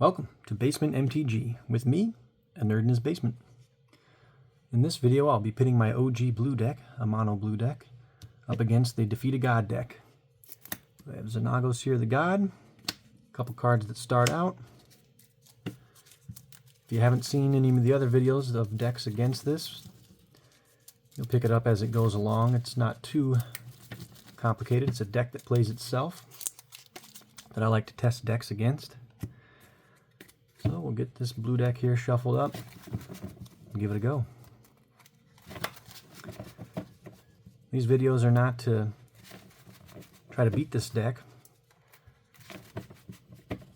Welcome to Basement MTG with me, a nerd in his basement. In this video I'll be pitting my OG blue deck, a mono blue deck, up against the Defeat a God deck. I have Xenagos here, the God, a couple cards that start out. If you haven't seen any of the other videos of decks against this, you'll pick it up as it goes along. It's not too complicated. It's a deck that plays itself that I like to test decks against. So we'll get this blue deck here shuffled up and give it a go. These videos are not to try to beat this deck,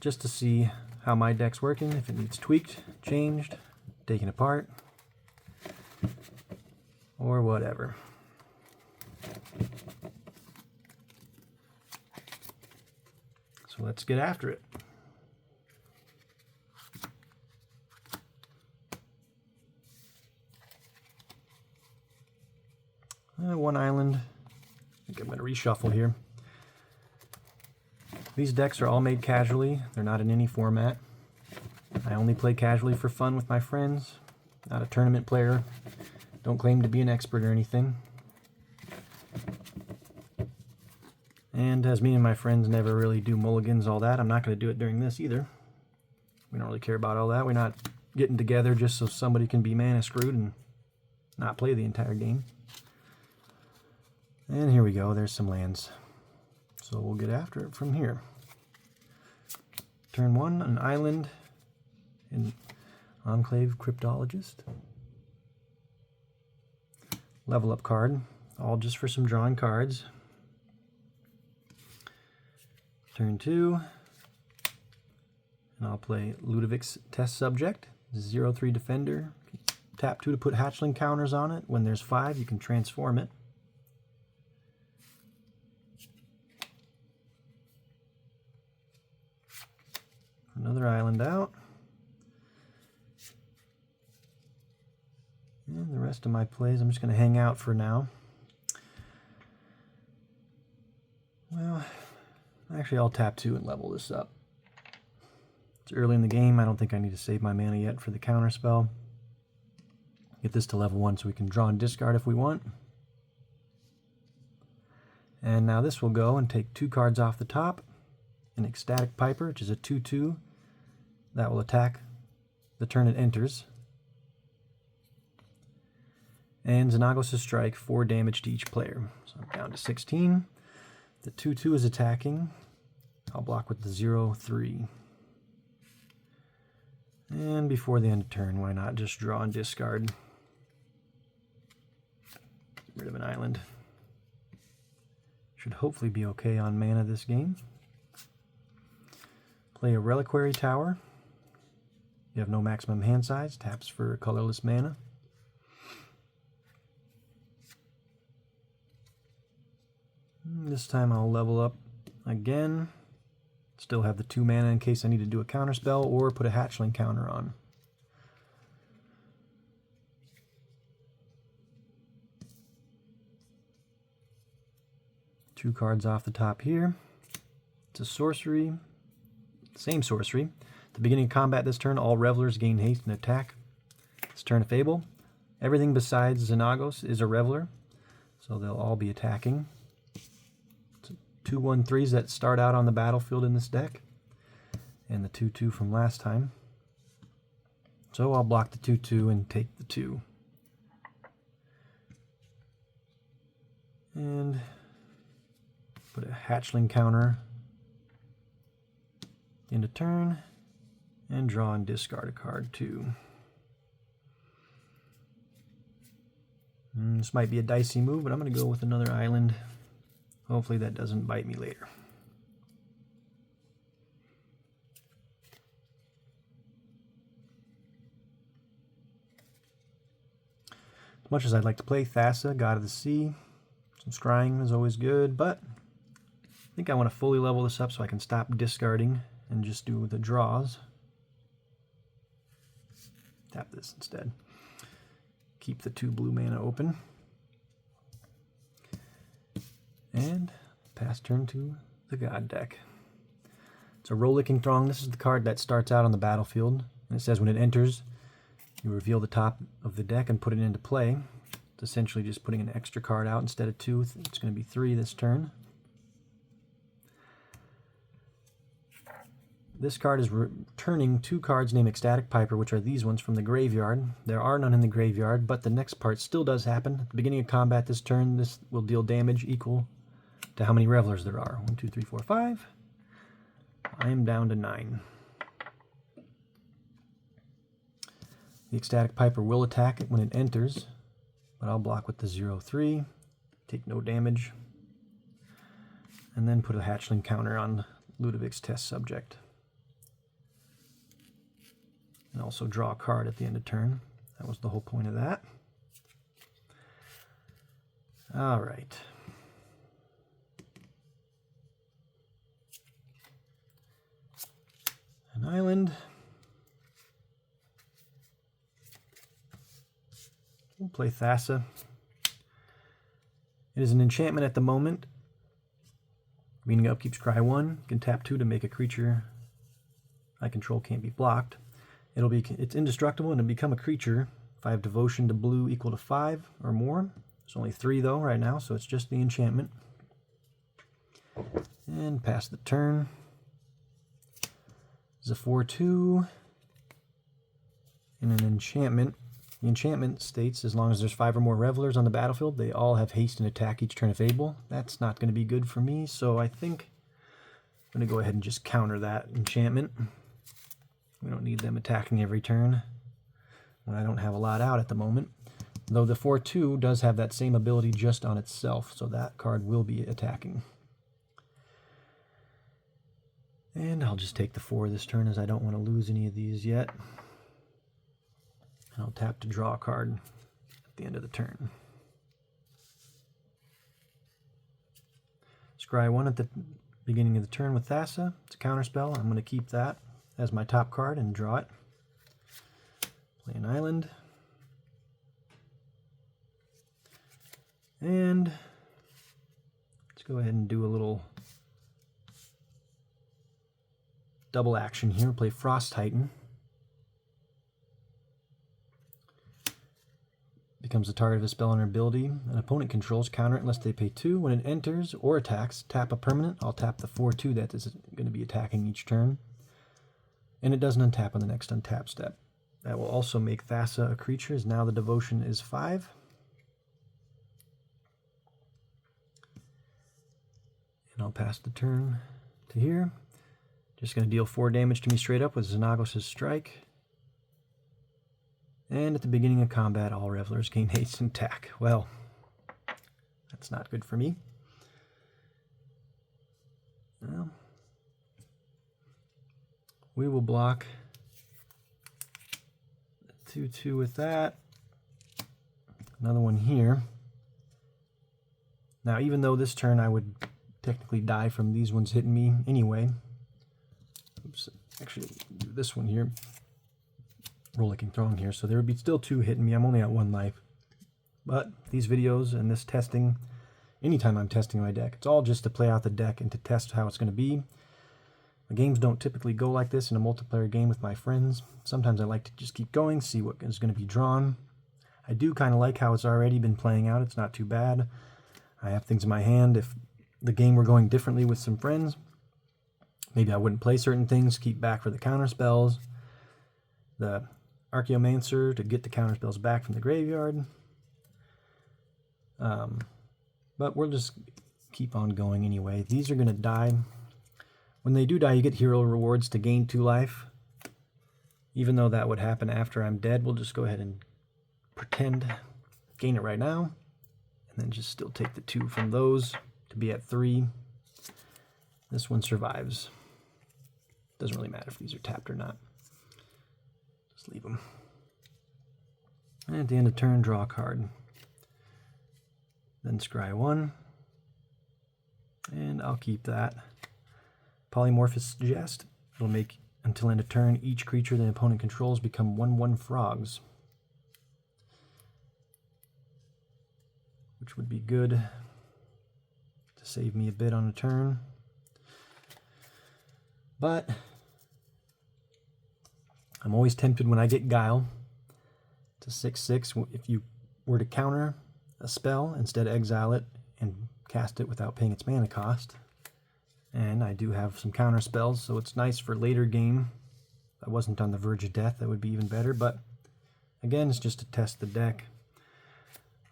just to see how my deck's working, if it needs tweaked, changed, taken apart, or whatever. So let's get after it. One island. I think I'm going to reshuffle here. These decks are all made casually. They're not in any format. I only play casually for fun with my friends. Not a tournament player. Don't claim to be an expert or anything. And as me and my friends never really do mulligans, all that, I'm not going to do it during this either. We don't really care about all that. We're not getting together just so somebody can be mana screwed and not play the entire game. And here we go, there's some lands. So we'll get after it from here. Turn 1, an island in Enclave Cryptologist. Level up card, all just for some drawing cards. Turn 2, and I'll play Ludovic's Test Subject, 0/3 Defender. Tap 2 to put hatchling counters on it. When there's 5, you can transform it. Another island out. And the rest of my plays, I'm just going to hang out for now. Well, actually I'll tap 2 and level this up. It's early in the game. I don't think I need to save my mana yet for the counter spell. Get this to level 1 so we can draw and discard if we want. And now this will go and take 2 cards off the top. An Ecstatic Piper, which is a 2/2. That will attack the turn it enters. And Xenagos' Strike, 4 damage to each player. So I'm down to 16. The 2/2 is attacking. I'll block with the 0/3. And before the end of turn, why not just draw and discard? Get rid of an island. Should hopefully be okay on mana this game. Play a Reliquary Tower. You have no maximum hand size. Taps for colorless mana. This time I'll level up again. Still have the 2 mana in case I need to do a counter spell or put a hatchling counter on. Two cards off the top here. It's a sorcery. Same sorcery. At the beginning of combat this turn, all revelers gain haste and attack. It's turn of Fable. Everything besides Xenagos is a reveler, so they'll all be attacking. So 2/1/3s that start out on the battlefield in this deck, and the 2/2 from last time. So I'll block the 2/2 and take the 2. And put a hatchling counter into turn, and draw and discard a card too. This might be a dicey move, but I'm going to go with another island. Hopefully that doesn't bite me later. As much as I'd like to play Thassa, God of the Sea, some scrying is always good, but I think I want to fully level this up so I can stop discarding and just do the draws. Tap this instead. Keep the 2 blue mana open. And pass turn to the God deck. So Rollicking Throng, this is the card that starts out on the battlefield. And it says when it enters, you reveal the top of the deck and put it into play. It's essentially just putting an extra card out instead of 2. It's going to be 3 this turn. This card is returning 2 cards named Ecstatic Piper, which are these ones from the graveyard. There are none in the graveyard, but the next part still does happen. At the beginning of combat this turn, this will deal damage equal to how many Revelers there are. 1, 2, 3, 4, 5. I am down to 9. The Ecstatic Piper will attack it when it enters, but I'll block with the 0/3, take no damage, and then put a hatchling counter on Ludovic's test subject. And also draw a card at the end of turn. That was the whole point of that. All right. An island. We'll play Thassa. It is an enchantment at the moment. Meaning upkeep scry 1. You can tap 2 to make a creature I control can't be blocked. It's indestructible and it'll become a creature if I have devotion to blue equal to 5 or more. There's only 3 though right now, so it's just the enchantment. And pass the turn. This is a 4/2 and an enchantment. The enchantment states as long as there's 5 or more Revelers on the battlefield, they all have haste and attack each turn if able. That's not going to be good for me, so I think I'm going to go ahead and just counter that enchantment. We don't need them attacking every turn when I don't have a lot out at the moment. Though the 4/2 does have that same ability just on itself, so that card will be attacking. And I'll just take the 4 this turn as I don't want to lose any of these yet. And I'll tap to draw a card at the end of the turn. Scry 1 at the beginning of the turn with Thassa. It's a counterspell. I'm going to keep that as my top card and draw it. Play an island. And let's go ahead and do a little double action here. Play Frost Titan. Becomes the target of a spell or ability an opponent controls. Counter it unless they pay 2. When it enters or attacks, tap a permanent. I'll tap the 4/2 that is going to be attacking each turn. And it doesn't untap on the next untap step. That will also make Thassa a creature, as now the devotion is 5. And I'll pass the turn to here. Just going to deal 4 damage to me straight up with Xenagos' Strike. And at the beginning of combat, all Revelers gain haste and attack. Well, that's not good for me. Well, we will block the 2/2 with that. Another one here. Now, even though this turn I would technically die from these ones hitting me anyway. Oops, actually, do this one here. Rollicking Throng here, so there would be still 2 hitting me. I'm only at 1 life. But these videos and this testing, anytime I'm testing my deck, it's all just to play out the deck and to test how it's going to be. The games don't typically go like this in a multiplayer game with my friends. Sometimes I like to just keep going, see what is going to be drawn. I do kind of like how it's already been playing out. It's not too bad. I have things in my hand. If the game were going differently with some friends, maybe I wouldn't play certain things, keep back for the counter spells, the Archaeomancer to get the counter spells back from the graveyard. But we'll just keep on going anyway. These are going to die. When they do die, you get hero rewards to gain 2 life. Even though that would happen after I'm dead, we'll just go ahead and pretend gain it right now. And then just still take the 2 from those to be at 3. This one survives. Doesn't really matter if these are tapped or not. Just leave them. And at the end of turn, draw a card. Then scry 1. And I'll keep that. Polymorphous Jest. It'll make, until end of turn, each creature the opponent controls become 1/1 frogs. Which would be good to save me a bit on a turn. But I'm always tempted when I get Guile to 6/6 if you were to counter a spell, instead exile it and cast it without paying its mana cost. And I do have some counter spells, so it's nice for later game. If I wasn't on the verge of death, that would be even better, but again, it's just to test the deck.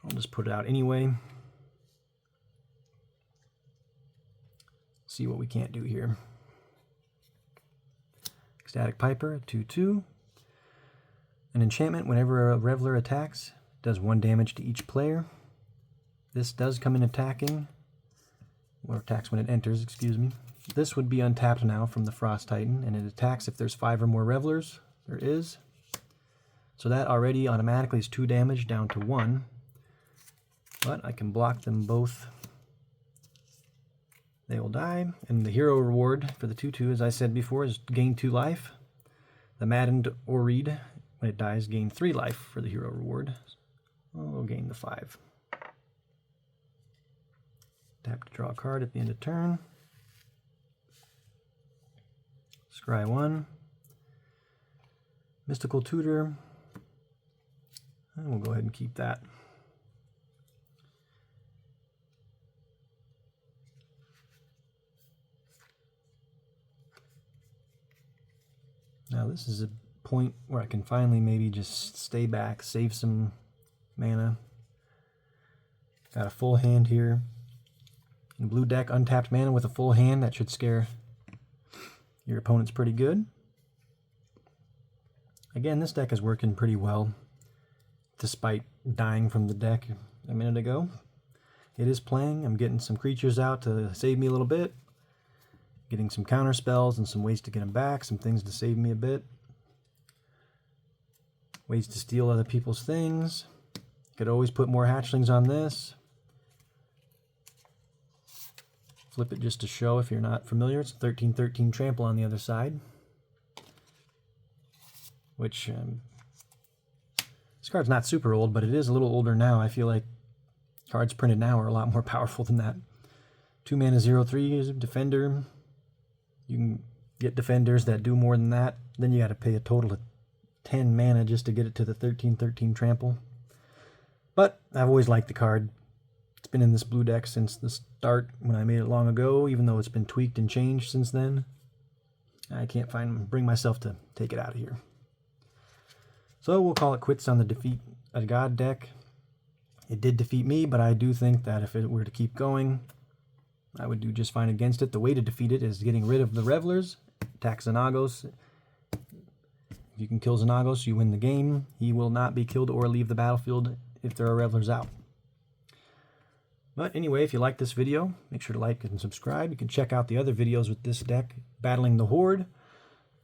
I'll just put it out anyway. See what we can't do here. Ecstatic Piper, 2/2. An enchantment, whenever a Reveler attacks, does 1 damage to each player. This does come in attacking, or attacks when it enters, excuse me. This would be untapped now from the Frost Titan, and it attacks if there's 5 or more Revelers. There is. So that already automatically is 2 damage down to 1. But I can block them both. They will die, and the hero reward for the 2/2, as I said before, is gain 2 life. The Maddened Oread, when it dies, gain 3 life for the hero reward. We'll gain the 5. Tap to draw a card at the end of turn. Scry 1. Mystical Tutor. And we'll go ahead and keep that. Now this is a point where I can finally maybe just stay back, save some mana. Got a full hand here. In blue deck, untapped mana with a full hand, that should scare your opponents pretty good. Again, this deck is working pretty well, despite dying from the deck a minute ago. It is playing. I'm getting some creatures out to save me a little bit. Getting some counter spells and some ways to get them back, some things to save me a bit. Ways to steal other people's things. Could always put more hatchlings on this. Flip it just to show if you're not familiar. It's 13/13 trample on the other side. Which, this card's not super old, but it is a little older now. I feel like cards printed now are a lot more powerful than that. 2 mana 0/3 is a defender. You can get defenders that do more than that. Then you got to pay a total of 10 mana just to get it to the 13/13 trample. But I've always liked the card. It's been in this blue deck since the start when I made it long ago, even though it's been tweaked and changed since then. I can't bring myself to take it out of here. So we'll call it quits on the defeat a god deck. It did defeat me, but I do think that if it were to keep going, I would do just fine against it. The way to defeat it is getting rid of the Revelers, attack Xenagos. If you can kill Xenagos, you win the game. He will not be killed or leave the battlefield if there are Revelers out. But anyway, if you like this video, make sure to like and subscribe. You can check out the other videos with this deck, Battling the Horde,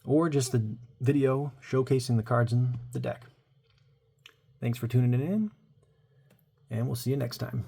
or just the video showcasing the cards in the deck. Thanks for tuning in, and we'll see you next time.